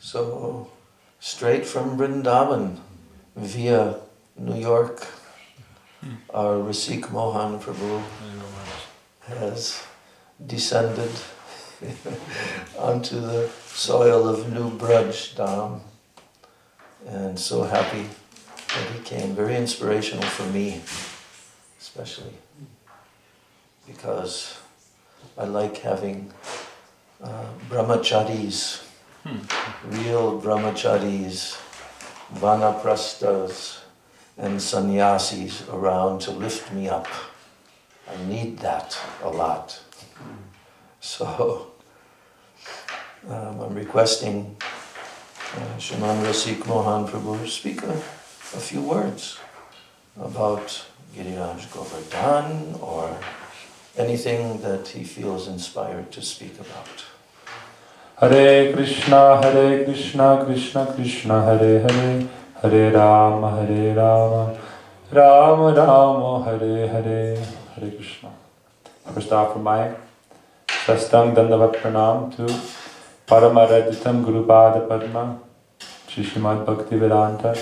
So, straight from Vrindavan, via New York, our Rasik Mohan Prabhu has descended onto the soil of New Braj Dham, and so happy that he came. Very inspirational for me, especially, because I like having brahmacharis, real brahmacharis, vanaprasthas, and sannyasis around to lift me up. I need that a lot. So I'm requesting Shriman Rasik Mohan Prabhu to speak a few words about Giriraja Govardhan or anything that he feels inspired to speak about. Hare Krishna, Krishna Krishna, Hare Hare, Hare Rama, Rama Rama, Hare Hare, Hare Krishna. First offer my Sastang Dandavat Pranam to Paramaraditam Gurupada Padma, Shishimad Bhakti Vedanta,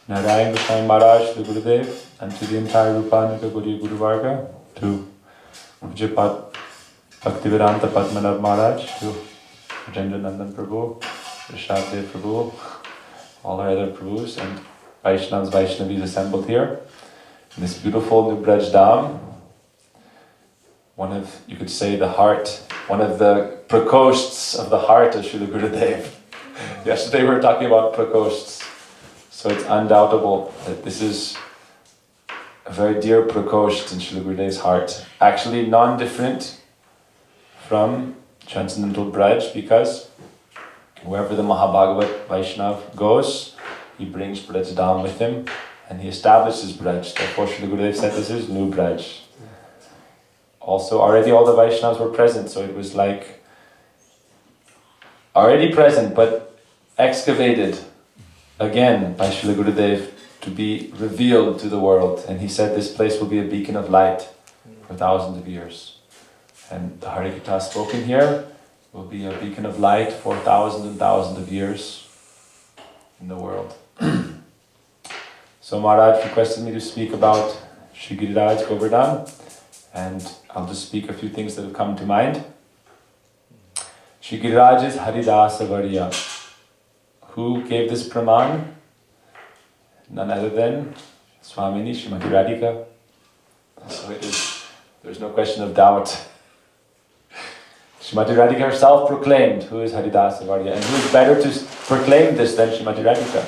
Narayan Goswami Maharaj, the Gurudev, and to the entire Rupanika Guru Varga, to Vijaypad Bhaktivedanta Padmanabh Maharaj, to Rajendra Nandan Prabhu, Rishabdev Prabhu, all our other Prabhus and Vaishnavas, Vaishnavis assembled here in this beautiful New Braj Dham. One of, you could say, the heart, one of the prakoshts of the heart of Srila Gurudev. Yesterday we were talking about prakoshts, so it's undoubtable that this is a very dear prakosht in Srila Gurudev's heart. Actually non-different from Transcendental Braj, because wherever the Mahabhagavat Vaishnav goes, he brings Braj Dham with him and he establishes Braj. Therefore Srila Gurudev said this is New Braj. Also already all the Vaishnavas were present, so it was like already present but excavated again by Srila Gurudev to be revealed to the world. And he said this place will be a beacon of light for thousands of years. And the Harikatha spoken here will be a beacon of light for thousands and thousands of years in the world. So Maharaj requested me to speak about Shri Giriraja Govardhan, and I'll just speak a few things that have come to mind. Shri Giriraj is Haridasa Varya. Who gave this praman? None other than Swamini Srimati Radhika. So there's no question of doubt. Srimati Radhika herself proclaimed who is Haridasa Varya, and who is better to proclaim this than Srimati Radhika?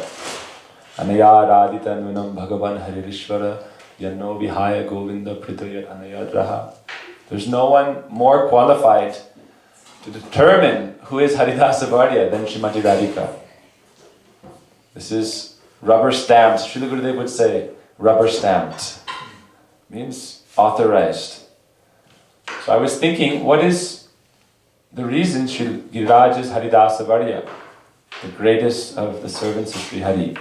Anaya Radhita Nunam Bhagavan Haririshvara Yanno Vihaya Govinda Pritayat Anayadraha. There's no one more qualified to determine who is Haridasa Varya than Srimati Radhika. This is rubber stamped. Srila Gurudev would say rubber stamped. Means authorized. So I was thinking, what is the reason Sri Giriraj is Haridasa Varya, the greatest of the servants of Sri Hari?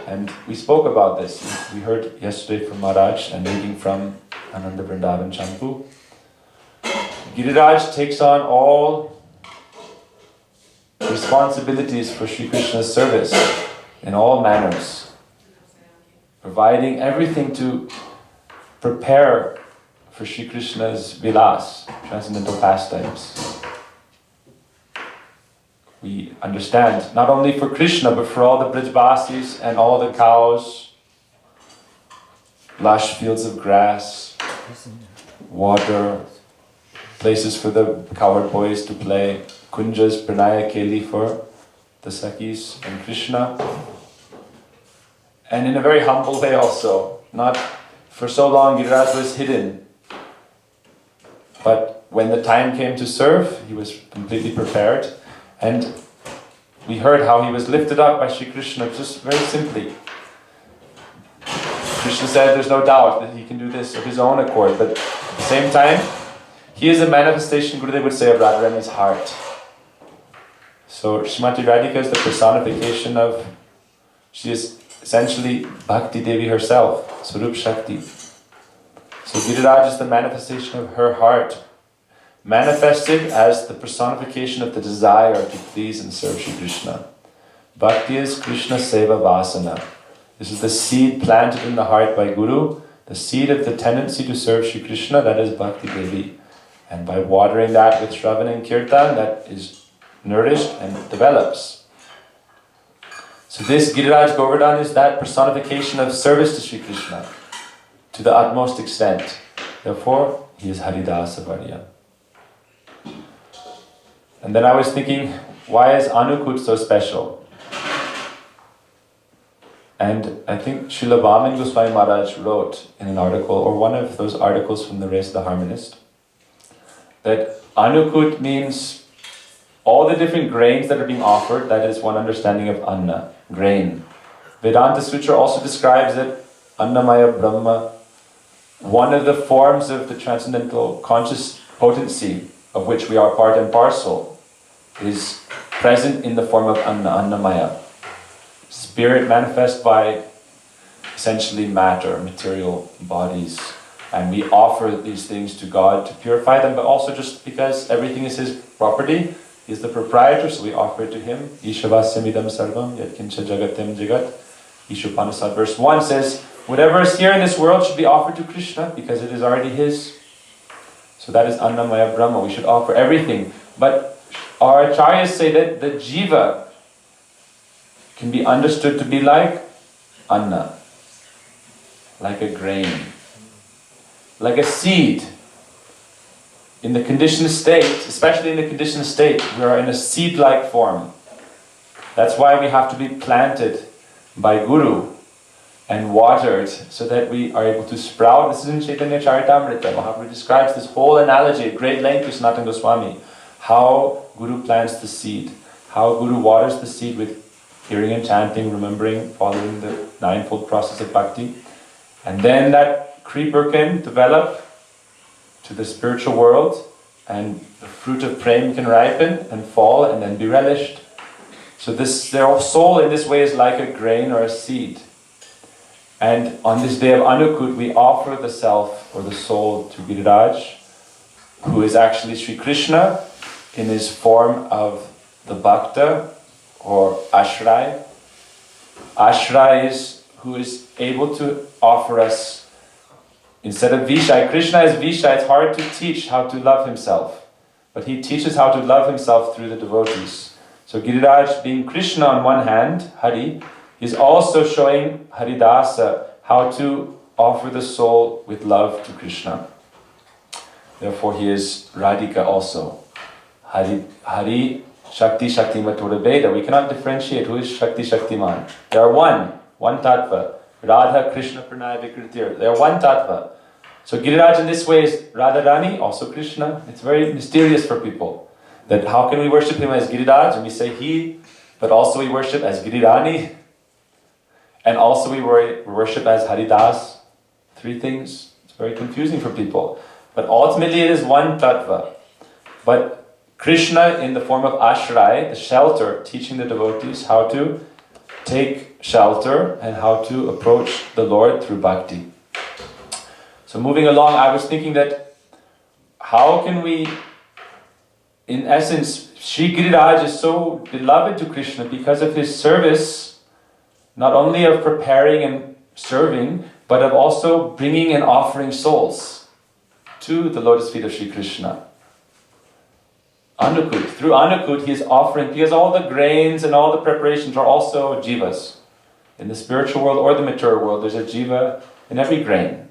And we spoke about this. We heard yesterday from Maharaj and reading from Ananda Vrindavan Champu. Giriraj takes on all responsibilities for Sri Krishna's service in all manners, providing everything to prepare for Sri Krishna's vilas, transcendental pastimes. We understand, not only for Krishna, but for all the Brijvasis and all the cows, lush fields of grass, water, places for the cowherd boys to play, kunjas, pranaya, keli for the Sakis and Krishna. And in a very humble way also. Not for so long Giriraj was hidden, but when the time came to serve, he was completely prepared. And we heard how he was lifted up by Sri Krishna just very simply. Krishna said there's no doubt that he can do this of his own accord, but at the same time, he is a manifestation, Gurudev would say, of Radharani's heart. So Srimati Radhika is the personification of, she is essentially Bhakti Devi herself, Swarup Shakti. So Giriraj is the manifestation of her heart, manifested as the personification of the desire to please and serve Shri Krishna. Bhakti is Krishna Seva Vasana. This is the seed planted in the heart by Guru, the seed of the tendency to serve Shri Krishna, that is Bhakti Devi. And by watering that with Shravan and Kirtan, that is nourished and develops. So this Giriraj Govardhan is that personification of service to Shri Krishna to the utmost extent. Therefore, he is Haridasa Varya. And then I was thinking, why is Anakut so special? And I think Srila Vaman Goswami Maharaj wrote in an article, or one of those articles from the Race of the Harmonist, that Anakut means all the different grains that are being offered. That is one understanding of Anna, grain. Vedanta Sutra also describes it, Annamaya Brahma, one of the forms of the transcendental conscious potency of which we are part and parcel, is present in the form of Anna, Annamaya. Spirit manifest by essentially matter, material bodies. And we offer these things to God to purify them, but also just because everything is His property. He is the proprietor, so we offer it to Him. Ishavasyamidam sarvam yatkincha jagatem jagat. Ishupanasad verse 1 says, whatever is here in this world should be offered to Krishna because it is already His. So that is Annamaya Brahma. We should offer everything. But our acharyas say that the jiva can be understood to be like Anna, like a grain, like a seed. In the conditioned state, especially in the conditioned state, we are in a seed-like form. That's why we have to be planted by Guru and watered so that we are able to sprout. This is in Chaitanya Charitamrita. Mahaprabhu describes this whole analogy at great length with Sanatana Goswami. How Guru plants the seed, how Guru waters the seed with hearing and chanting, remembering, following the ninefold process of bhakti. And then that creeper can develop to the spiritual world, and the fruit of prema can ripen and fall and then be relished. So their soul in this way is like a grain or a seed. And on this day of Anakut, we offer the self or the soul to Giriraj, who is actually Sri Krishna in his form of the Bhakta or Ashray. Ashray is who is able to offer us, instead of Vishai, Krishna is Vishai. It's hard to teach how to love himself, but he teaches how to love himself through the devotees. So Giriraj, being Krishna on one hand, Hari, is also showing Haridasa how to offer the soul with love to Krishna. Therefore he is Radhika also. Hari Shakti Shaktiman Veda. We cannot differentiate who is Shakti Shaktiman. They are one Tatva. Radha Krishna Pranaya Vikritir. They are one Tatva. So Giriraj in this way is Radharani, also Krishna. It's very mysterious for people. That how can we worship him as Giriraj? And we say he, but also we worship as Girirani. And also we worship as Haridas. Three things. It's very confusing for people. But ultimately it is one Tattva. But Krishna in the form of Ashray, the shelter, teaching the devotees how to take shelter and how to approach the Lord through bhakti. So moving along, I was thinking that how can we, in essence, Sri Giriraj is so beloved to Krishna because of his service, not only of preparing and serving, but of also bringing and offering souls to the lotus feet of Sri Krishna. Annakut. Through Annakut, he is offering, because all the grains and all the preparations are also jivas. In the spiritual world or the mature world, there's a jiva in every grain.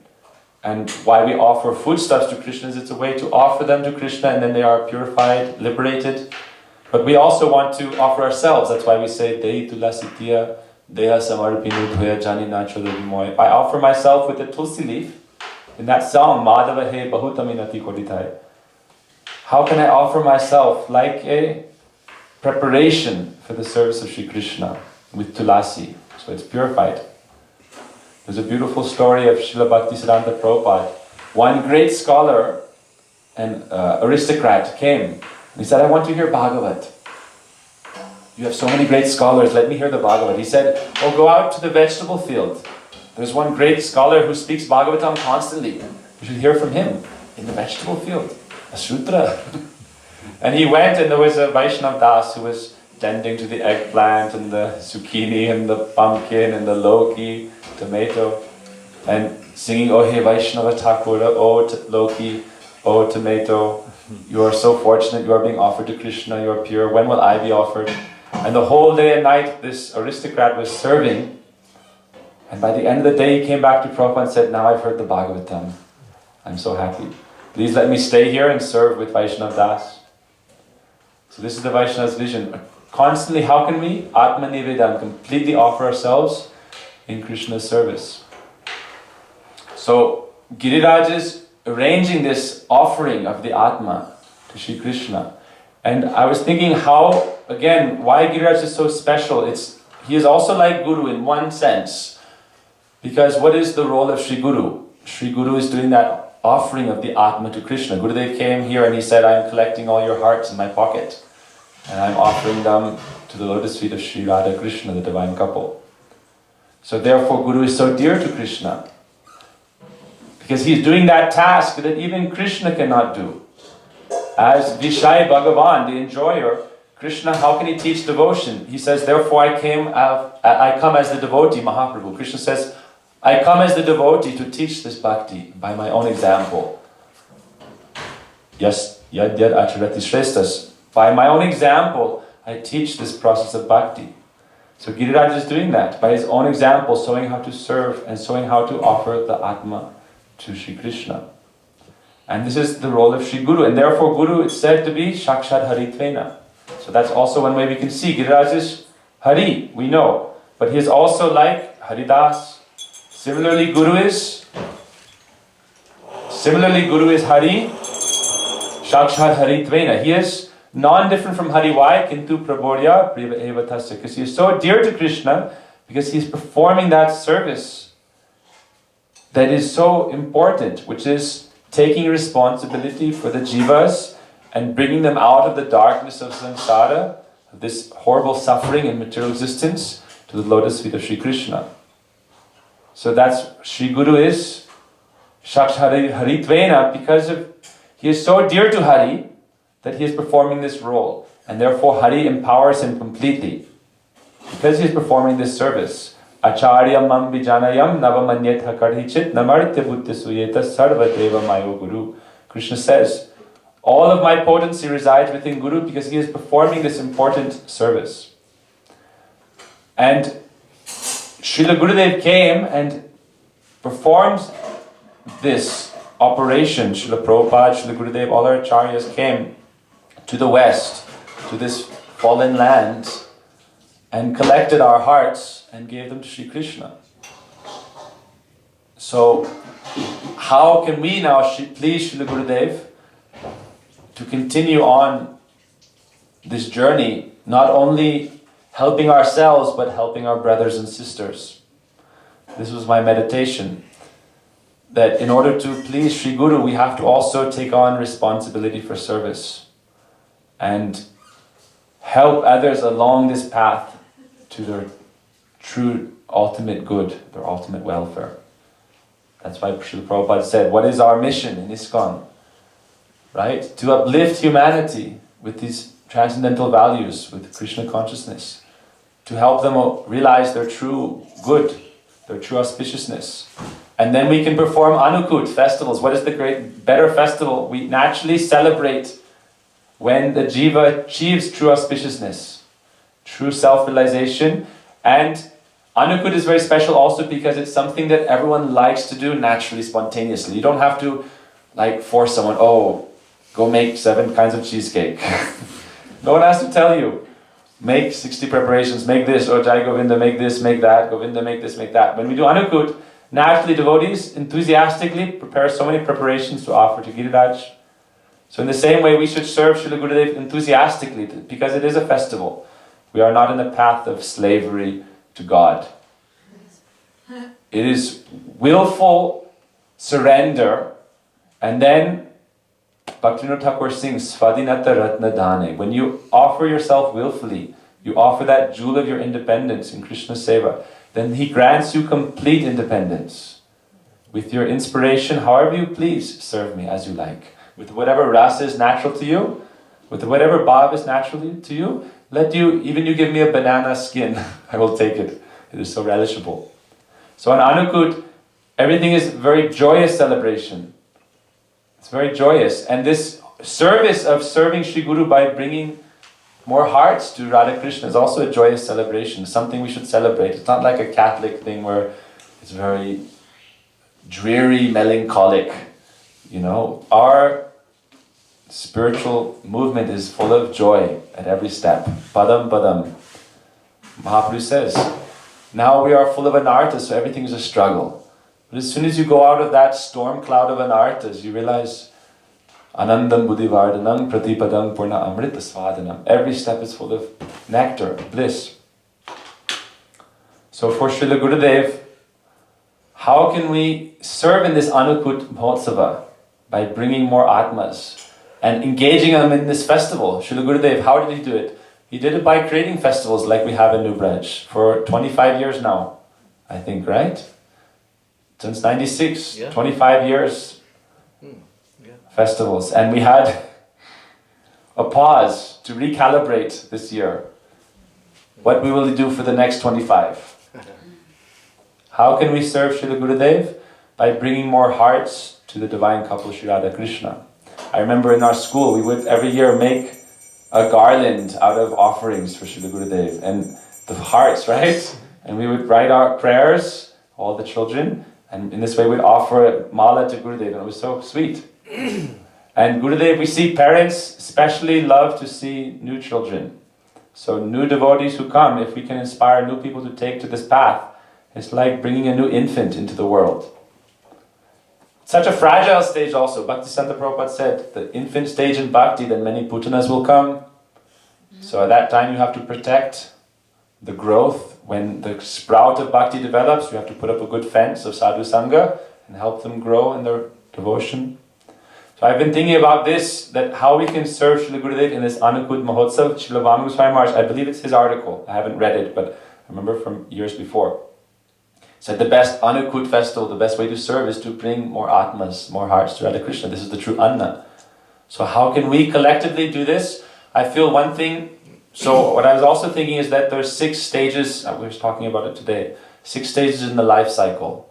And why we offer foodstuffs to Krishna is it's a way to offer them to Krishna and then they are purified, liberated. But we also want to offer ourselves. That's why we say, Dehi tulasitiya, deha samarpinu dhoya jani nachodabimoy. I offer myself with a tulsi leaf. In that song, Madhava he bahutaminati koditai. How can I offer myself like a preparation for the service of Sri Krishna with tulasi? So it's purified. There's a beautiful story of Srila Bhaktisiddhanta Prabhupad. One great scholar and aristocrat came and he said, I want to hear Bhagavat. You have so many great scholars, let me hear the Bhagavat. He said, oh, go out to the vegetable field. There's one great scholar who speaks Bhagavatam constantly. You should hear from him in the vegetable field. a sutra. And he went, and there was a Vaishnav Das who was tending to the eggplant and the zucchini and the pumpkin and the loki, tomato, and singing, "Oh hey Vaishnava Thakura, oh Loki, oh tomato, you are so fortunate, you are being offered to Krishna, you are pure, when will I be offered?" And the whole day and night this aristocrat was serving, and by the end of the day he came back to Prabhupada and said, "Now I've heard the Bhagavatam, I'm so happy. Please let me stay here and serve with Vaishnav Das." So this is the Vaishnav's vision. Constantly, how can we? Atma Nivedan, completely offer ourselves in Krishna's service. So Giriraja is arranging this offering of the Atma to Sri Krishna. And I was thinking how, again, why Giriraja is so special. He is also like Guru in one sense. Because what is the role of Sri Guru? Sri Guru is doing that offering of the Atma to Krishna. Gurudev came here and he said, "I'm collecting all your hearts in my pocket. And I'm offering them to the lotus feet of Sri Radha Krishna, the divine couple." So therefore Guru is so dear to Krishna. Because he is doing that task that even Krishna cannot do. As Vishai Bhagavan, the enjoyer, Krishna, how can he teach devotion? He says, "Therefore I come as the devotee, Mahaprabhu." Krishna says, "I come as the devotee to teach this bhakti by my own example." Yes, yad yad acharati shreshtas. By my own example, I teach this process of bhakti. So Giriraja is doing that by his own example, showing how to serve and showing how to offer the Atma to Sri Krishna. And this is the role of Sri Guru. And therefore Guru is said to be Shakshad Haritvena. So that's also one way we can see. Giriraja is Hari, we know. But he is also like Haridas. Similarly, Guru is Hari, Shakshad Haritvena. He is non-different from Hari. Why? Kintu Prabodhya Priva Eva Tasya. Because he is so dear to Krishna, because he is performing that service that is so important, which is taking responsibility for the jivas and bringing them out of the darkness of samsara, of this horrible suffering in material existence, to the lotus feet of Sri Krishna. So that's Sri Guru is Shakshad Haritvena, because he is so dear to Hari that he is performing this role. And therefore Hari empowers him completely. Because he is performing this service. Acharya mam vijanayam navamanyetha karhichit namaritya buddha suyeta sarvadeva mayo guru. Krishna says, all of my potency resides within Guru because he is performing this important service. And Srila Gurudev came and performed this operation. Srila Prabhupada, Srila Gurudev, all our acharyas came to the west, to this fallen land, and collected our hearts and gave them to Sri Krishna. So, how can we now please Srila Gurudev to continue on this journey, not only helping ourselves, but helping our brothers and sisters? This was my meditation, that in order to please Sri Guru, we have to also take on responsibility for service and help others along this path to their true ultimate good, their ultimate welfare. That's why Srila Prabhupada said, what is our mission in ISKCON? Right? To uplift humanity with these transcendental values, with Krishna consciousness. To help them realize their true good, their true auspiciousness. And then we can perform Anakut festivals. What is the better festival? We naturally celebrate when the jiva achieves true auspiciousness, true self-realization. And Annakut is very special also because it's something that everyone likes to do naturally, spontaneously. You don't have to force someone, oh, go make 7 kinds of cheesecake. No one has to tell you. Make 60 preparations, make this, oh Jai Govinda, make this, make that, Govinda, make this, make that. When we do Annakut, naturally devotees enthusiastically prepare so many preparations to offer to Giriraj. So in the same way, we should serve Srila Gurudev enthusiastically because it is a festival. We are not in the path of slavery to God. It is willful surrender, and then Bhaktivinoda Thakur sings Svadhinata Ratna Dane. When you offer yourself willfully, you offer that jewel of your independence in Krishna Seva, then he grants you complete independence. With your inspiration, however you please, serve me as you like. with whatever rasa is natural to you, with whatever bhav is natural to you. Even you give me a banana skin, I will take it. It is so relishable. So on Annakut, everything is very joyous celebration. It's very joyous. And this service of serving Sri Guru by bringing more hearts to Radha Krishna is also a joyous celebration, something we should celebrate. It's not like a Catholic thing where it's very dreary, melancholic. Our spiritual movement is full of joy at every step. Padam padam. Mahaprabhu says, now we are full of anarthas, so everything is a struggle. But as soon as you go out of that storm cloud of anarthas, you realize Anandam buddhivardhanam pratipadam purna amrita svadanam. Every step is full of nectar, bliss. So for Srila Gurudev, how can we serve in this Anakut Mahotsava? By bringing more Atmas and engaging them in this festival. Srila Gurudev, how did he do it? He did it by creating festivals like we have in New Braj for 25 years now, I think, right? Since 96, 25 years. Festivals, and we had a pause to recalibrate this year. What we will do for the next 25? How can we serve Srila Gurudev? By bringing more hearts to the divine couple Sri Radha Krishna. I remember in our school we would every year make a garland out of offerings for Srila Gurudev and the hearts, right? And we would write our prayers, all the children, and in this way we'd offer a mala to Gurudev, and it was so sweet. And Gurudev, we see parents especially love to see new children. So new devotees who come, if we can inspire new people to take to this path, it's like bringing a new infant into the world. Such a fragile stage also. Bhaktisiddhanta Prabhupada said, the infant stage in bhakti, then many putanas will come. So at that time you have to protect the growth. When the sprout of bhakti develops, you have to put up a good fence of sadhu sangha and help them grow in their devotion. So I've been thinking about this, that how we can serve Srila Gurudev in this Anakut Mahotsav. Srila Vamana Goswami Maharaj, I believe it's his article, I haven't read it, but I remember from years before. Said the best Anakut festival, the best way to serve is to bring more Atmas, more hearts to Radha Krishna. This is the true Anna. So how can we collectively do this? I feel one thing, so what I was also thinking is that there's 6 stages, we were talking about it today, 6 stages in the life cycle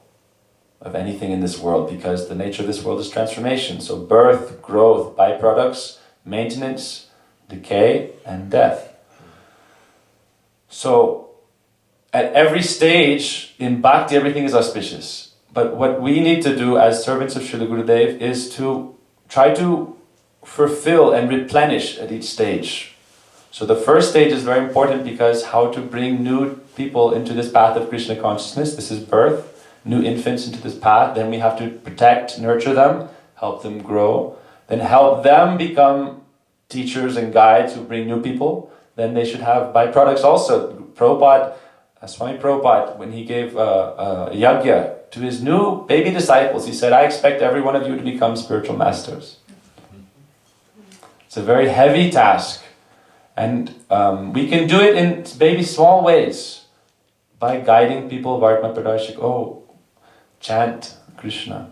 of anything in this world, because the nature of this world is transformation. So birth, growth, byproducts, maintenance, decay, and death. So at every stage in bhakti, everything is auspicious. But what we need to do as servants of Srila Gurudev is to try to fulfill and replenish at each stage. So the first stage is very important, because how to bring new people into this path of Krishna consciousness, this is birth. New infants into this path, then we have to protect, nurture them, help them grow, then help them become teachers and guides who bring new people. Then they should have byproducts also. Prabhupada, Swami Prabhupada, when he gave a yajna to his new baby disciples, he said, I expect every one of you to become spiritual masters. It's a very heavy task, and we can do it in baby small ways by guiding people. Vartma Pradarshik, chant Krishna.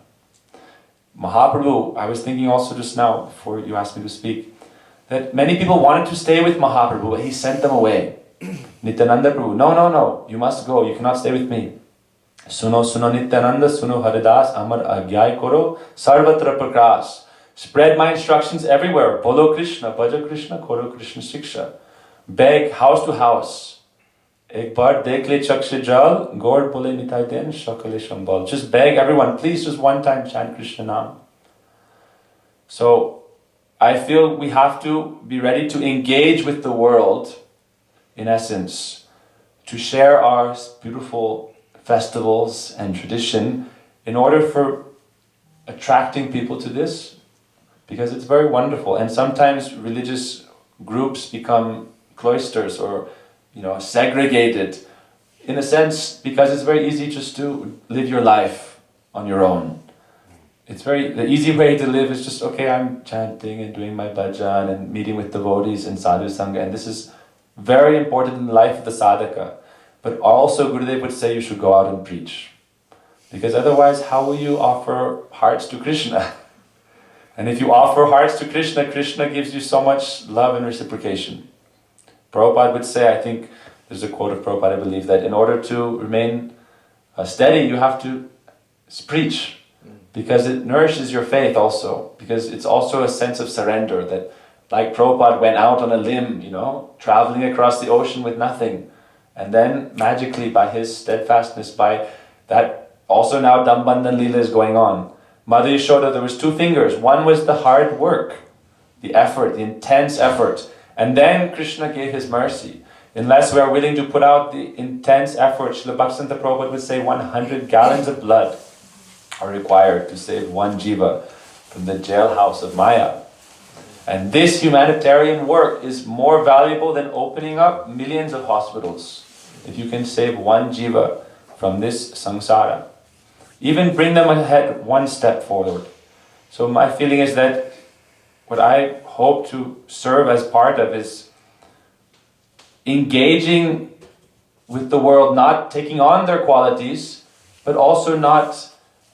Mahaprabhu, I was thinking also just now, before you asked me to speak, that many people wanted to stay with Mahaprabhu, but he sent them away. Nityananda Prabhu, no, you must go, you cannot stay with me. Suno Nityananda, suno Haridas, Amar Agyai Koro, Sarvatra Prakras. Spread my instructions everywhere. Bolo Krishna, Bhaja Krishna, Koro Krishna Shiksha. Beg house to house. Ek bar dekh le chak se jal, gaur bole nitai den, shakale shambal. Just beg everyone, please just one time chant Krishna Nam. So, I feel we have to be ready to engage with the world, in essence, to share our beautiful festivals and tradition in order for attracting people to this, because it's very wonderful. And sometimes religious groups become cloisters or segregated, in a sense, because it's very easy just to live your life on your own. The easy way to live is just, okay, I'm chanting and doing my bhajan and meeting with devotees and sadhu sangha, and this is very important in the life of the sadhaka. But also Gurudev would say you should go out and preach. Because otherwise, how will you offer hearts to Krishna? And if you offer hearts to Krishna, Krishna gives you so much love and reciprocation. Prabhupada would say, I think, there's a quote of Prabhupada, I believe, that in order to remain steady, you have to preach. Because it nourishes your faith also. Because it's also a sense of surrender that, like Prabhupada went out on a limb, traveling across the ocean with nothing. And then magically by his steadfastness, by that, also now Dambandhan Leela is going on. Mother Yashoda, there was two fingers. One was the hard work, the effort, the intense effort. And then Krishna gave his mercy. Unless we are willing to put out the intense effort, Srila Bhaktivinoda Prabhupada would say 100 gallons of blood are required to save one jiva from the jailhouse of Maya. And this humanitarian work is more valuable than opening up millions of hospitals. If you can save one jiva from this samsara, even bring them ahead one step forward. So my feeling is that what I hope to serve as part of is engaging with the world, not taking on their qualities, but also not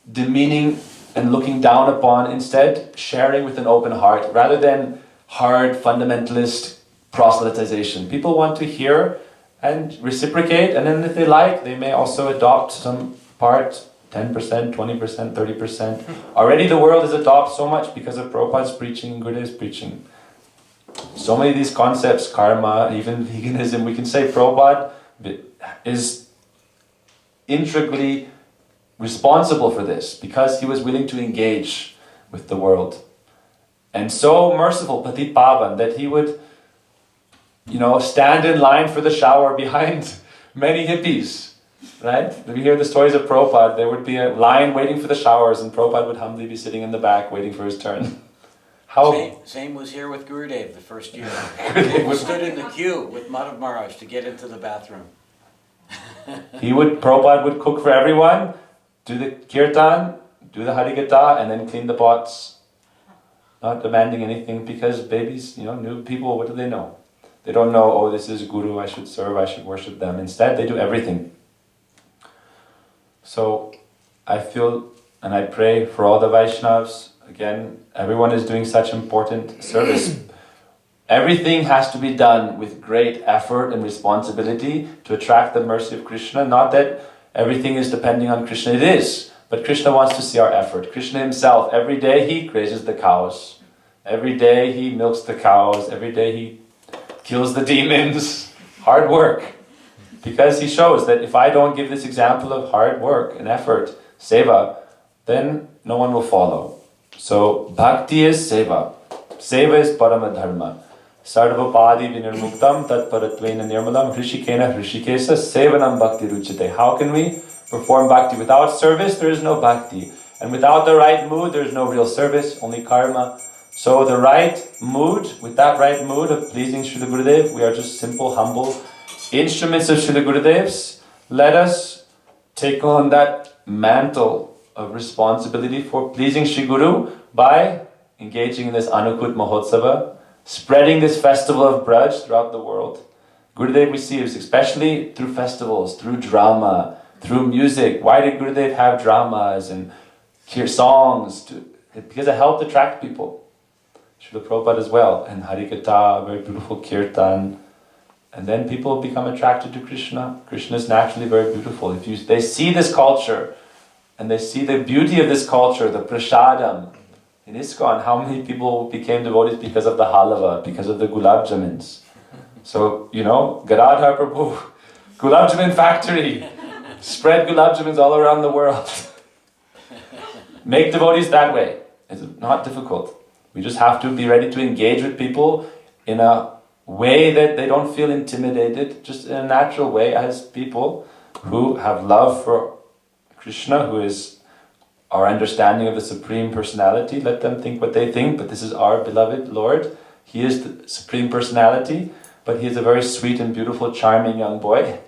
demeaning and looking down upon, instead sharing with an open heart, rather than hard fundamentalist proselytization. People want to hear and reciprocate, and then if they like, they may also adopt some part, 10%, 20%, 30%. Already the world has adopted so much because of Prabhupada's preaching and Gurudev's preaching. So many of these concepts, karma, even veganism, we can say Prabhupada is integrally responsible for this because he was willing to engage with the world. And so merciful, Patit Pavan, that he would, stand in line for the shower behind many hippies, right? We hear the stories of Prabhupada, there would be a line waiting for the showers and Prabhupada would humbly be sitting in the back waiting for his turn. Same was here with Gurudev the first year. He stood in the queue with Madhav Maharaj to get into the bathroom. Prabhupada would cook for everyone, do the kirtan, do the harikatha, and then clean the pots. Not demanding anything because babies, new people, what do they know? They don't know, oh, this is Guru, I should serve, I should worship them. Instead, they do everything. So, I feel and I pray for all the Vaishnavas. Again, everyone is doing such important service. Everything has to be done with great effort and responsibility to attract the mercy of Krishna. Not that everything is depending on Krishna, it is. But Krishna wants to see our effort. Krishna himself, every day he grazes the cows. Every day he milks the cows. Every day he kills the demons. Hard work. Because he shows that if I don't give this example of hard work and effort, seva, then no one will follow. So, bhakti is seva. Seva is parama dharma. Sarvapadi vinirmuktam tat paratvena nirmalam hrishikena hrishikesa sevanam bhakti ruchite. How can we perform bhakti? Without service, there is no bhakti. And without the right mood, there is no real service, only karma. So the right mood, with that right mood of pleasing Srila Gurudev, we are just simple, humble instruments of Srila Gurudev's. Let us take on that mantle of responsibility for pleasing Sri Guru by engaging in this Anakut Mahotsava, spreading this festival of Braj throughout the world. Gurudev receives, especially through festivals, through drama, through music. Why did Gurudev have dramas and hear songs? Because it helped attract people. Srila Prabhupada as well, and Harikatha, very beautiful kirtan. And then people become attracted to Krishna. Krishna is naturally very beautiful. They see this culture, and they see the beauty of this culture, the prasadam. In ISKCON, how many people became devotees because of the halava, because of the gulab jamins? So, Giriraja Prabhu, gulab jamin factory. Spread gulab jamins all around the world. Make devotees that way. It's not difficult. We just have to be ready to engage with people in a way that they don't feel intimidated, just in a natural way as people who have love for Krishna, who is our understanding of the Supreme Personality. Let them think what they think, but this is our beloved Lord. He is the Supreme Personality, but he is a very sweet and beautiful, charming young boy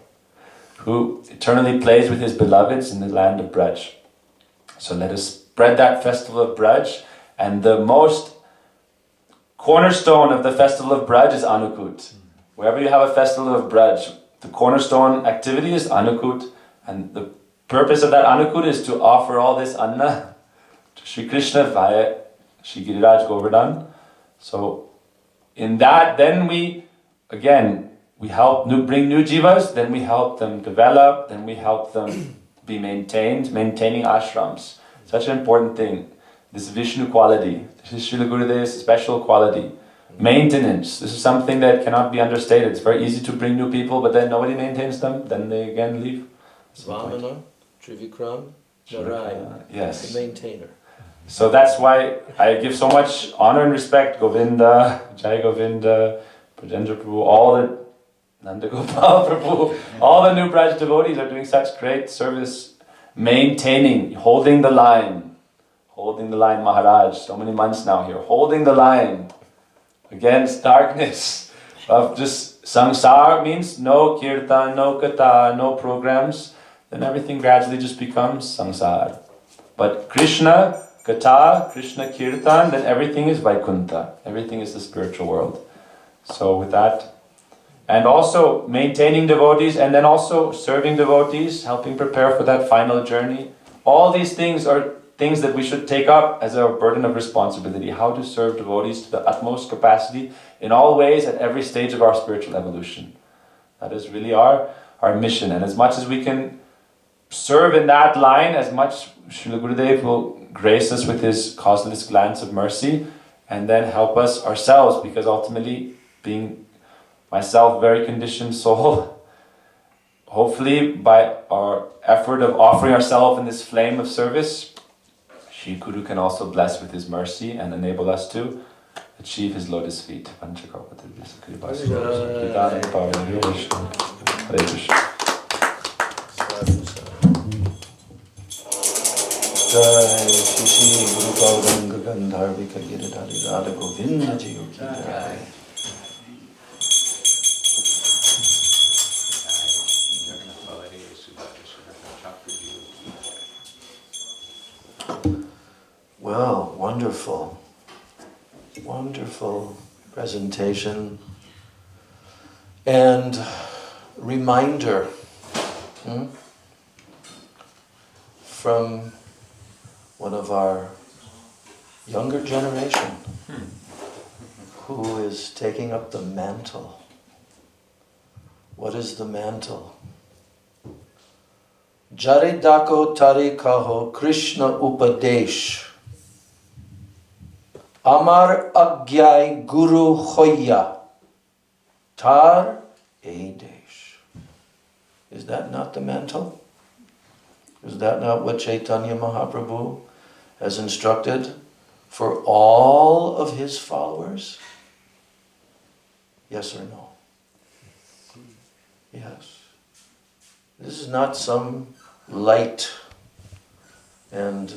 who eternally plays with his beloveds in the land of Braj. So let us spread that festival of Braj, and the most cornerstone of the festival of Braj is Annakut. Wherever you have a festival of Braj, the cornerstone activity is Annakut, and the purpose of that Annakut is to offer all this anna to Sri Krishna via Shri Giriraja Govardhan. So in that, then we help bring new jivas, then we help them develop, then we help them be maintaining ashrams. Such an important thing. This Vishnu quality, this is Srila Gurudev's special quality. Maintenance, this is something that cannot be understated. It's very easy to bring new people, but then nobody maintains them, then they again leave. Vamana, Trivikram, Narayana, yes. the maintainer. So that's why I give so much honor and respect, Govinda, Jai Govinda, Prajendra Prabhu, all the Nandagopal Prabhu, all the new Braj devotees are doing such great service, maintaining, holding the line, Maharaj, so many months now here, holding the line against darkness of just samsara means no kirtan, no katha, no programs, then everything gradually just becomes samsara. But Krishna katha, Krishna kirtan, then everything is Vaikuntha, everything is the spiritual world. So with that, and also maintaining devotees, and then also serving devotees, helping prepare for that final journey. All these things are things that we should take up as our burden of responsibility. How to serve devotees to the utmost capacity in all ways at every stage of our spiritual evolution. That is really our mission. And as much as we can serve in that line, as much Srila Gurudev will grace us with his causeless glance of mercy and then help us ourselves, because ultimately, being myself very conditioned soul, hopefully by our effort of offering ourselves in this flame of service, Shri Guru can also bless with his mercy and enable us to achieve his lotus feet. Hare Krishna. Jai Shri Shri Guru Gauranga Gandharvika Giridhari Radha Govinda Jiyo Ki Jai. Well, wonderful, wonderful presentation and reminder from one of our younger generation who is taking up the mantle. What is the mantle? Jari dako tari kaho Krishna upadesh. Amar agyai guru hoya. Tar edesh. Is that not the mantle? Is that not what Chaitanya Mahaprabhu has instructed for all of his followers? Yes or no? Yes. This is not some light and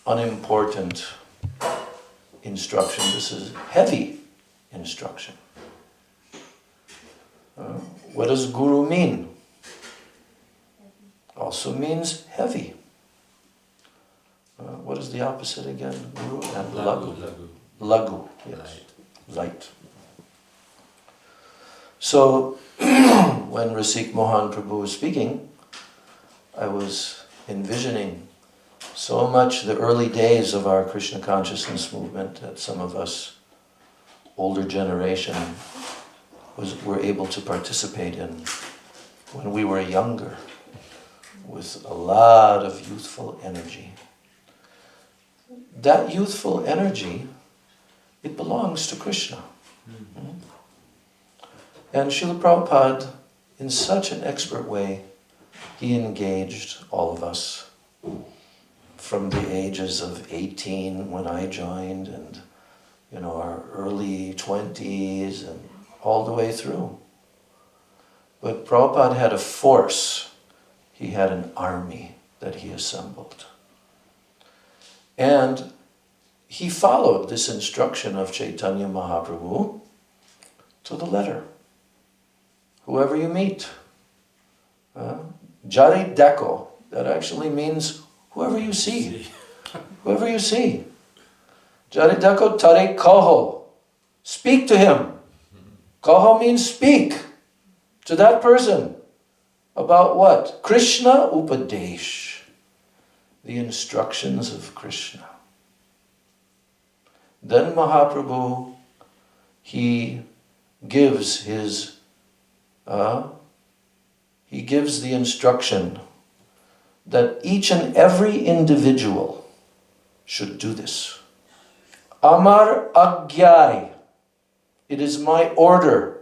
unimportant instruction. This is heavy instruction. What does guru mean? Also means heavy. What is the opposite again? Guru and lagu. Lagu, yes. Light. So, when Rasik Mohan Prabhu was speaking, I was envisioning so much the early days of our Krishna consciousness movement that some of us, older generation, were able to participate in when we were younger, with a lot of youthful energy. That youthful energy, it belongs to Krishna. And Srila Prabhupada, in such an expert way, he engaged all of us from the ages of 18 when I joined, and our early 20s and all the way through. But Prabhupada had a force. He had an army that he assembled. And he followed this instruction of Chaitanya Mahaprabhu to the letter. Whoever you meet. Jari deko, that actually means whoever you see. Whoever you see. Jari deko tare kaho. Speak to him. Kaho means speak to that person. About what? Krishna upadesh. The instructions of Krishna. Then Mahaprabhu, he gives the instruction that each and every individual should do this. Amar Agyai. It is my order.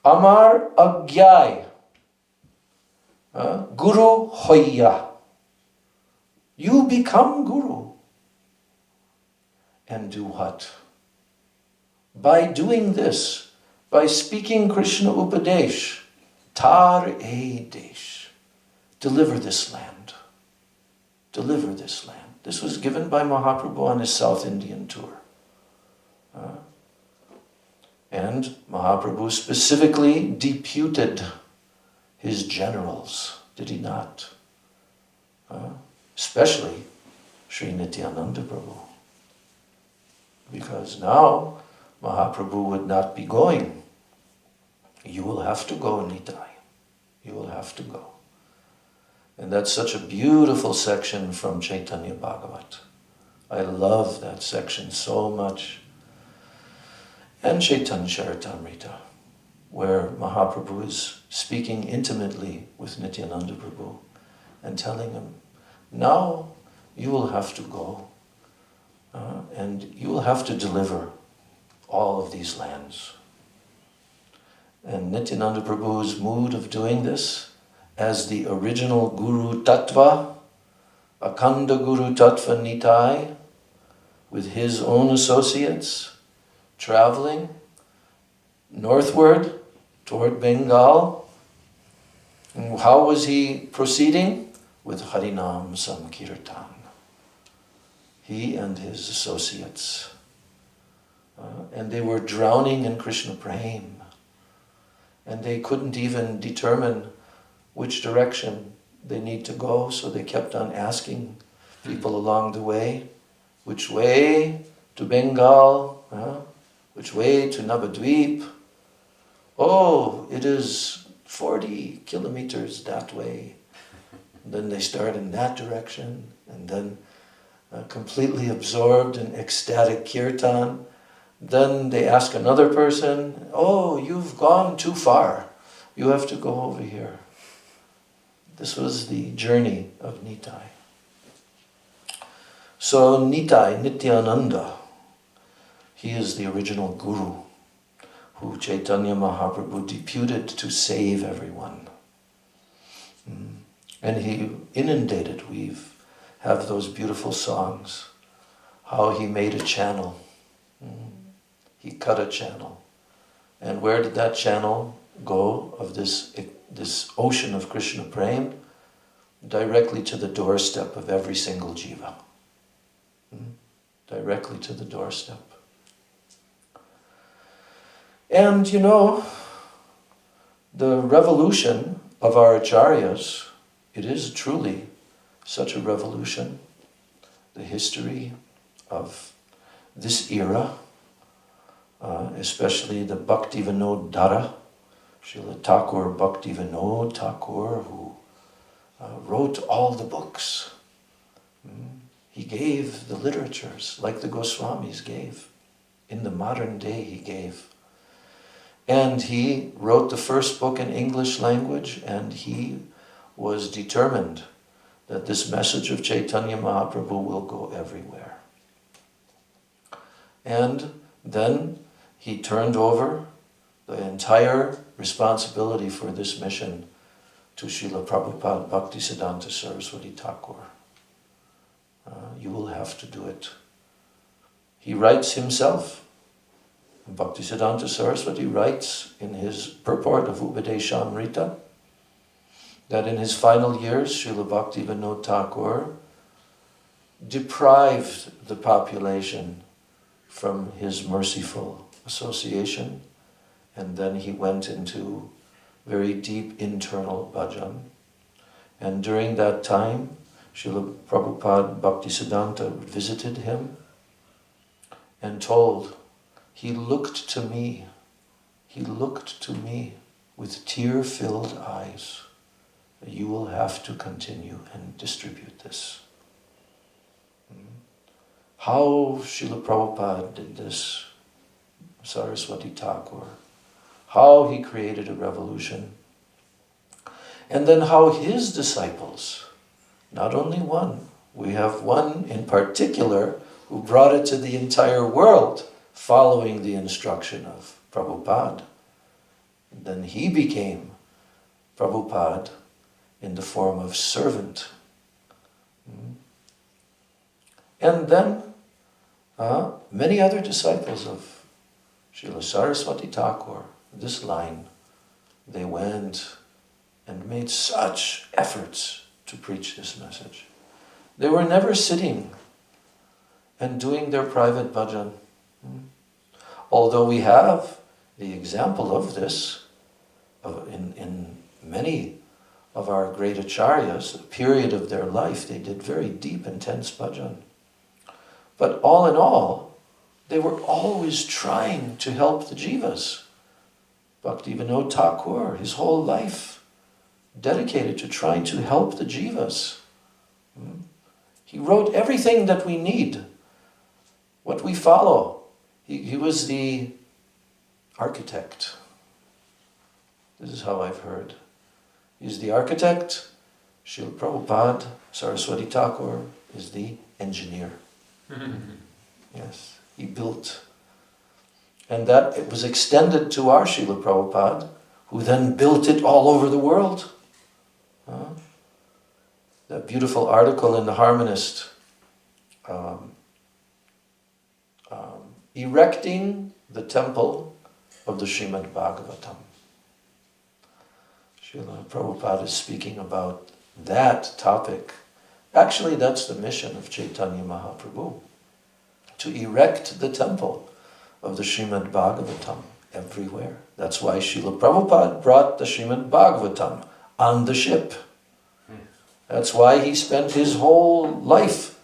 Amar Agyai. Guru Hoya. You become Guru. And do what? By doing this, by speaking Krishna Upadesh, Tar e Desh, deliver this land. Deliver this land. This was given by Mahaprabhu on his South Indian tour. And Mahaprabhu specifically deputed his generals, did he not? Especially Sri Nityananda Prabhu. Because now Mahaprabhu would not be going. You will have to go, Nitai. You will have to go. And that's such a beautiful section from Chaitanya Bhagavat. I love that section so much. And Chaitanya Charitamrita, where Mahaprabhu is speaking intimately with Nityananda Prabhu and telling him, now you will have to go and you will have to deliver all of these lands. And Nityananda Prabhu's mood of doing this as the original Guru Tatwa, Akanda Guru Tatva Nitai, with his own associates, traveling northward toward Bengal. And how was he proceeding? With Harinam Sankirtan. He and his associates. And they were drowning in Krishna Prem. And they couldn't even determine which direction they need to go, so they kept on asking people along the way, which way to Bengal? Which way to Navadvip? Oh, it is 40 kilometers that way. And then they start in that direction, and then completely absorbed in ecstatic kirtan. Then they ask another person, oh, you've gone too far. You have to go over here. This was the journey of Nitai. So Nitai, Nityananda, he is the original Guru who Chaitanya Mahaprabhu deputed to save everyone. And he inundated, we have those beautiful songs, how he made a channel. He cut a channel. And where did that channel go of this ocean of Krishna Prem? Directly to the doorstep of every single jiva. Directly to the doorstep. And you know, the revolution of our acharyas, it is truly such a revolution. The history of this era, especially the Bhakti Vinod Dara, Srila Thakur Bhakti Vinod Thakur, who wrote all the books. He gave the literatures, like the Goswamis gave. In the modern day, he gave. And he wrote the first book in English language, and he was determined that this message of Chaitanya Mahaprabhu will go everywhere. And then he turned over the entire responsibility for this mission to Srila Prabhupada Bhaktisiddhanta Saraswati Thakur. You will have to do it. He writes himself. Bhaktisiddhanta Saraswati writes in his purport of Upadeshamrita that in his final years, Srila Bhakti Vinod Thakur deprived the population from his merciful association, and then he went into very deep internal bhajan. And during that time, Srila Prabhupada Bhaktisiddhanta visited him and told, he looked to me with tear-filled eyes. You will have to continue and distribute this. how Srila Prabhupada did this, Saraswati Thakur, how he created a revolution, and then how his disciples, not only one, we have one in particular who brought it to the entire world following the instruction of Prabhupada. Then he became Prabhupada in the form of servant. And then many other disciples of Srila Saraswati Thakur, this line, they went and made such efforts to preach this message. They were never sitting and doing their private bhajan. Although we have the example of this in many of our great acharyas, a period of their life, they did very deep, intense bhajan. But all in all, they were always trying to help the jivas. Bhaktivinoda Thakur, his whole life dedicated to trying to help the jivas. He wrote everything that we need, what we follow. He was the architect. This is how I've heard. He's the architect. Srila Prabhupada, Saraswati Thakur, is the engineer. Yes, he built. And that it was extended to our Srila Prabhupada, who then built it all over the world. That beautiful article in the Harmonist, erecting the temple of the Srimad Bhagavatam. Srila Prabhupada is speaking about that topic. Actually, that's the mission of Chaitanya Mahaprabhu, to erect the temple of the Srimad Bhagavatam everywhere. That's why Srila Prabhupada brought the Srimad Bhagavatam on the ship. That's why he spent his whole life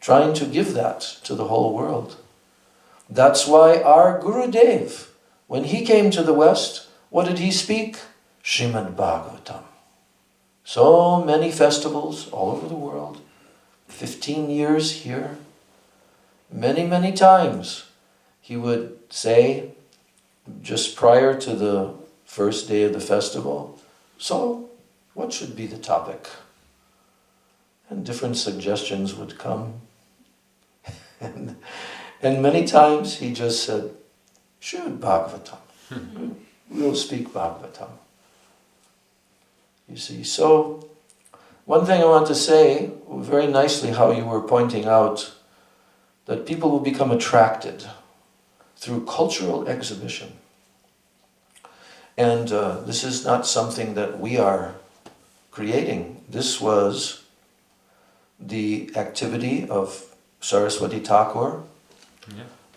trying to give that to the whole world. That's why our Gurudev, when he came to the West, what did he speak? Srimad Bhagavatam. So many festivals all over the world, 15 years here. Many, many times he would say, just prior to the first day of the festival, so what should be the topic? And different suggestions would come. And many times he just said, Srimad Bhagavatam. We'll speak Bhagavatam. You see, so one thing I want to say, very nicely how you were pointing out, that people will become attracted through cultural exhibition. And this is not something that we are creating. This was the activity of Saraswati Thakur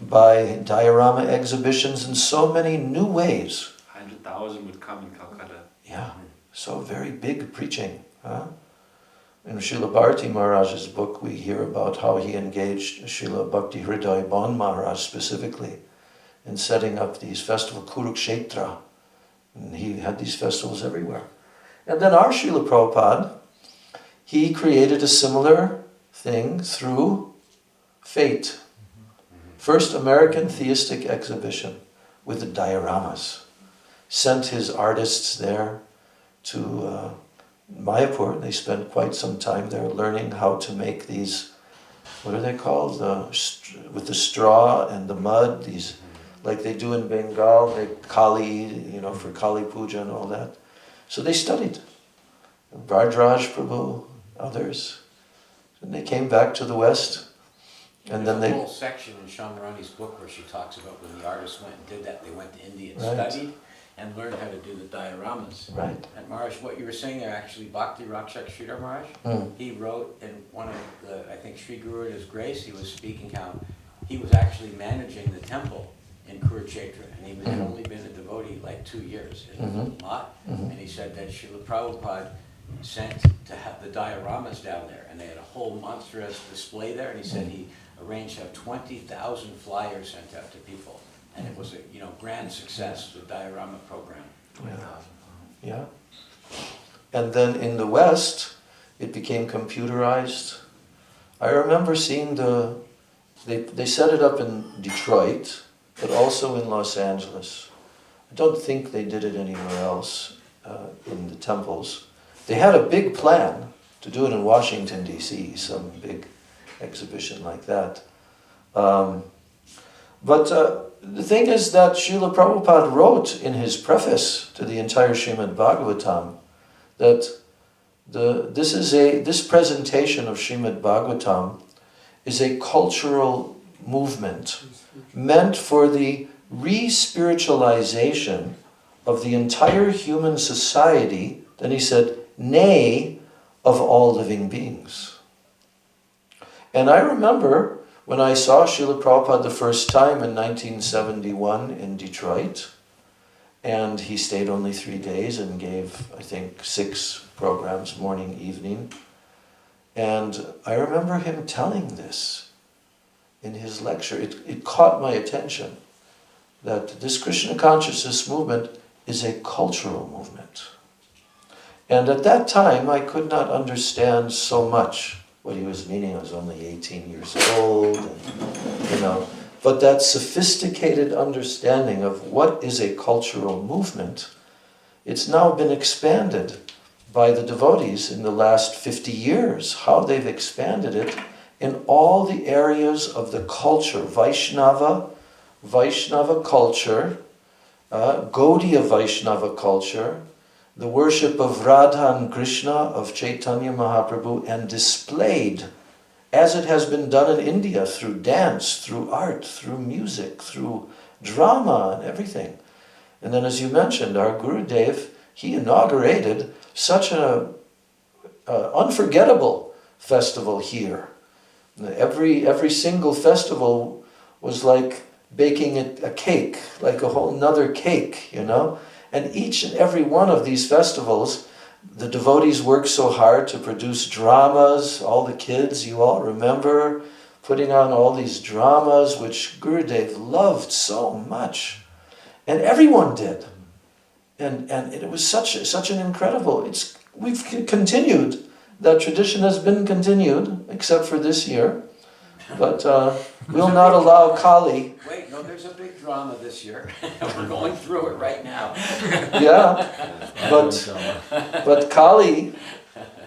by diorama exhibitions in so many new ways. 100,000 would come in Calcutta. Yeah, so very big preaching. In Srila Bharati Maharaj's book, we hear about how he engaged Srila Bhakti Hriday Bon Maharaj specifically in setting up these festivals, Kurukshetra. And he had these festivals everywhere. And then our Srila Prabhupada, he created a similar thing through fate. First American theistic exhibition with the dioramas. Sent his artists there to Mayapur. They spent quite some time there learning how to make these, what are they called? With the straw and the mud, these, like they do in Bengal, they Kali, for Kali Puja and all that. So they studied. Vrajaraj Prabhu, others. And they came back to the West. And There's then a whole section in Shamarani's book where she talks about when the artists went and did that. They went to India and studied and learned how to do the dioramas. Right. And Maharaj, what you were saying there, actually, Bhakti Rakshak Sridhar Maharaj, he wrote in one of the, I think, Sri Gurudev's Grace, he was speaking how he was actually managing the temple in Kurukshetra, and he had only been a devotee like 2 years. It was a lot. And he said that Srila Prabhupada sent to have the dioramas down there, and they had a whole monstrous display there, and he said he arranged to have 20,000 flyers sent out to people. And it was a grand success, the diorama program. Yeah. And then in the West, it became computerized. I remember seeing the they set it up in Detroit, but also in Los Angeles. I don't think they did it anywhere else in the temples. They had a big plan to do it in Washington, D.C., some big exhibition like that. But the thing is that Srila Prabhupada wrote in his preface to the entire Srimad Bhagavatam that this presentation of Srimad Bhagavatam is a cultural movement meant for the re-spiritualization of the entire human society, then he said, nay, of all living beings. And I remember when I saw Srila Prabhupada the first time in 1971 in Detroit, and he stayed only 3 days and gave, I think, 6 programs, morning, evening. And I remember him telling this in his lecture. It caught my attention that this Krishna consciousness movement is a cultural movement. And at that time, I could not understand so much what he was meaning. I was only 18 years old, and, but that sophisticated understanding of what is a cultural movement, it's now been expanded by the devotees in the last 50 years, how they've expanded it in all the areas of the culture, Vaishnava culture, Gaudiya Vaishnava culture, the worship of Radha and Krishna, of Chaitanya Mahaprabhu, and displayed as it has been done in India through dance, through art, through music, through drama and everything. And then, as you mentioned, our Gurudev, he inaugurated such an unforgettable festival here. Every single festival was like baking a cake, like a whole nother cake, And each and every one of these festivals, the devotees worked so hard to produce dramas. All the kids, you all remember, putting on all these dramas, which Gurudev loved so much. And everyone did. And it was such an incredible, we've continued, that tradition has been continued, except for this year. But we'll not allow Kali. Wait, no, there's a big drama this year. We're going through it right now. Yeah, but Kali,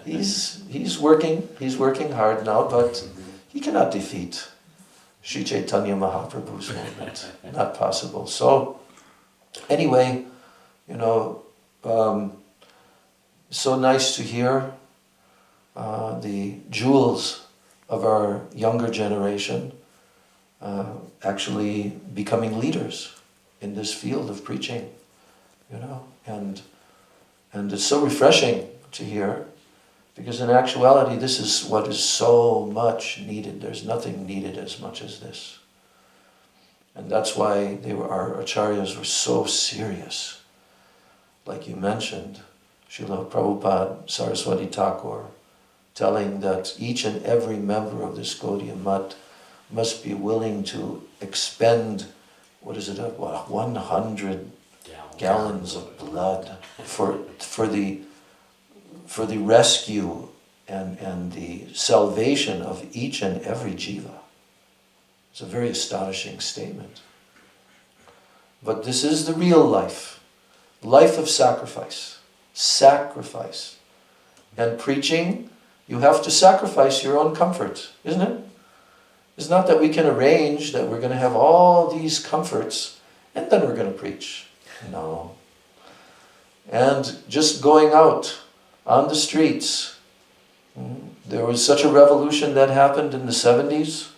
he's working hard now, but he cannot defeat Sri Chaitanya Mahaprabhu's movement. Not possible. So anyway, so nice to hear the jewels of our younger generation actually becoming leaders in this field of preaching, and it's so refreshing to hear, because in actuality this is what is so much needed. There's nothing needed as much as this. And that's why our acharyas were so serious. Like you mentioned, Srila Prabhupada, Saraswati Thakur, telling that each and every member of this Gaudiya Math must be willing to expend, 100 gallons of blood for the rescue and the salvation of each and every jiva. It's a very astonishing statement. But this is the real life of sacrifice. Sacrifice. And preaching, you have to sacrifice your own comfort, isn't it? It's not that we can arrange that we're going to have all these comforts and then we're going to preach. No. And just going out on the streets. There was such a revolution that happened in the 70s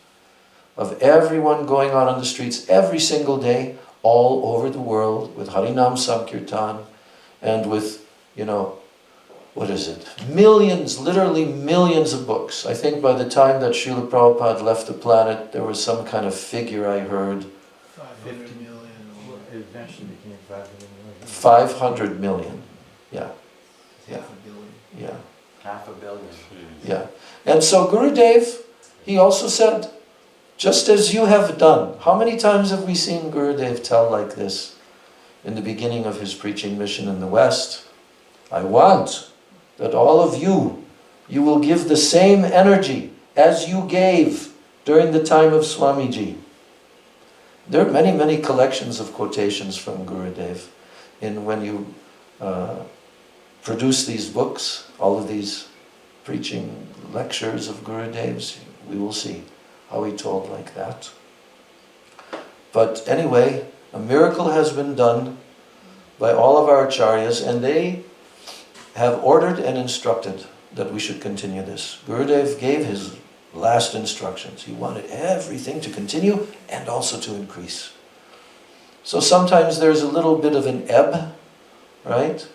of everyone going out on the streets every single day all over the world with Harinam Sankirtan and with, millions, literally millions of books. I think by the time that Srila Prabhupada left the planet, there was some kind of figure I heard. 50 million. It eventually became 500 million. Yeah. Half a billion. Yeah. $500 million. Yeah. And so Gurudev, he also said, just as you have done. How many times have we seen Gurudev tell like this in the beginning of his preaching mission in the West? I want that all of you will give the same energy as you gave during the time of Swamiji. There are many, many collections of quotations from Gurudev. And when you produce these books, all of these preaching lectures of Gurudev's, we will see how he told like that. But anyway, a miracle has been done by all of our acharyas, and they have ordered and instructed that we should continue this. Gurudev gave his last instructions. He wanted everything to continue and also to increase. So sometimes there's a little bit of an ebb, right?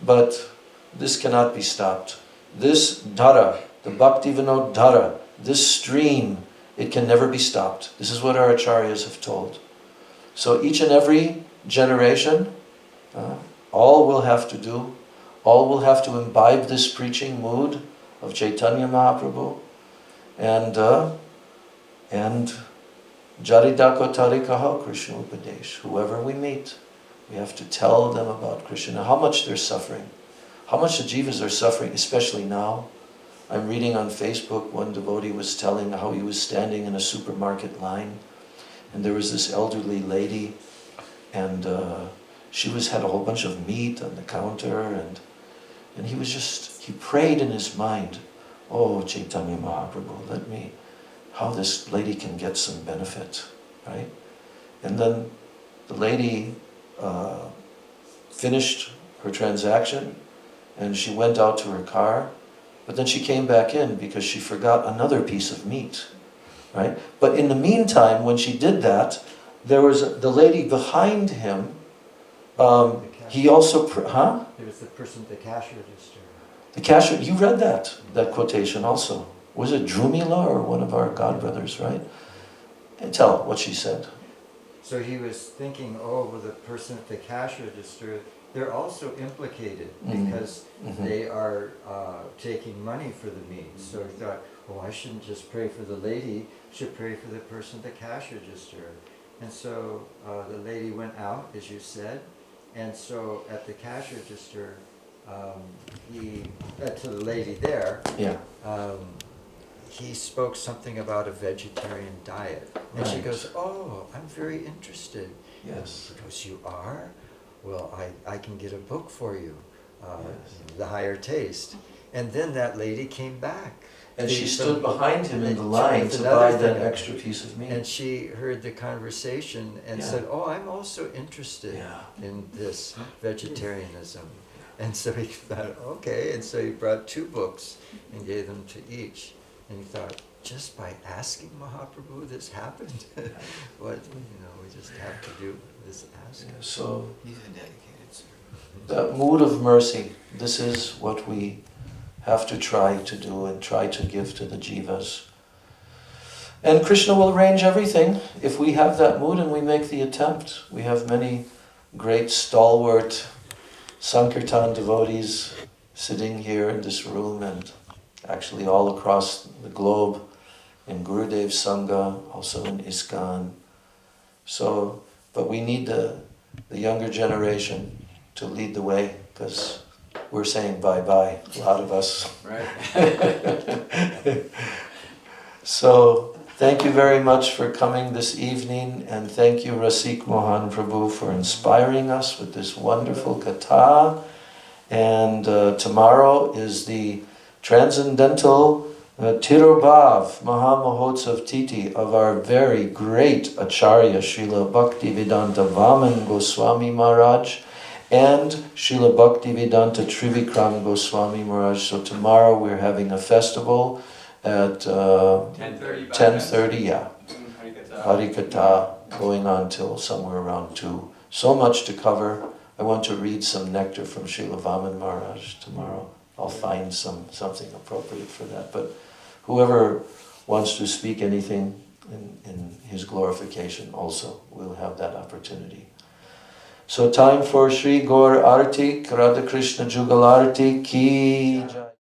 But this cannot be stopped. This dhara, the Bhakti Vinod dhara, this stream, it can never be stopped. This is what our acharyas have told. So each and every generation, all will have to do, all will have to imbibe this preaching mood of Chaitanya Mahaprabhu, and Jaridako Tarikaha Krishna Upadesh. Whoever we meet, we have to tell them about Krishna, how much they're suffering, how much the jivas are suffering, especially now. I'm reading on Facebook, one devotee was telling how he was standing in a supermarket line, and there was this elderly lady, and she had a whole bunch of meat on the counter, and he prayed in his mind, oh Chaitanya Mahaprabhu, how this lady can get some benefit, right? And then the lady finished her transaction, and she went out to her car, but then she came back in because she forgot another piece of meat, right? But in the meantime, when she did that, there was the lady behind him. He also, It was the person at the cash register. The cash, you read that quotation also. Was it Drumila or one of our godbrothers, right? And tell what she said. So he was thinking, oh, well, the person at the cash register, they're also implicated because they are taking money for the meat. So he thought, oh, I shouldn't just pray for the lady, I should pray for the person at the cash register. And so the lady went out, as you said, and so at the cash register, to the lady there, he spoke something about a vegetarian diet. And she goes, oh, I'm very interested. Yes. He goes, you are? Well, I can get a book for you, The Higher Taste. And then that lady came back. And she stood behind him in the line to buy that extra piece of meat. And she heard the conversation and said, oh, I'm also interested in this vegetarianism. And so he thought, okay. And so he brought 2 books and gave them to each. And he thought, just by asking Mahaprabhu this happened? We just have to do this asking. Yeah, so he's a dedicated servant. That mood of mercy, this is what we have to try to do and try to give to the jivas. And Krishna will arrange everything if we have that mood and we make the attempt. We have many great stalwart Sankirtan devotees sitting here in this room and actually all across the globe in Gurudev Sangha, also in ISKCON. So, but we need the younger generation to lead the way, because we're saying bye-bye, a lot of us. Right. So, thank you very much for coming this evening, and thank you Rasik Mohan Prabhu for inspiring us with this wonderful katha. And tomorrow is the transcendental Tirobhav Mahamahotsav Titi of our very great Acharya Srila Bhaktivedanta Vaman Goswami Maharaj and Srila Bhaktivedanta Trivikram Goswami Maharaj. So tomorrow we're having a festival at 10:30, Harikatha, going on till somewhere around 2. So much to cover. I want to read some nectar from Srila Vaman Maharaj tomorrow. I'll find something appropriate for that. But whoever wants to speak anything in his glorification also will have that opportunity. So time for Shri Gaur Arti, Radha Krishna Jugal Arti Ki Jai.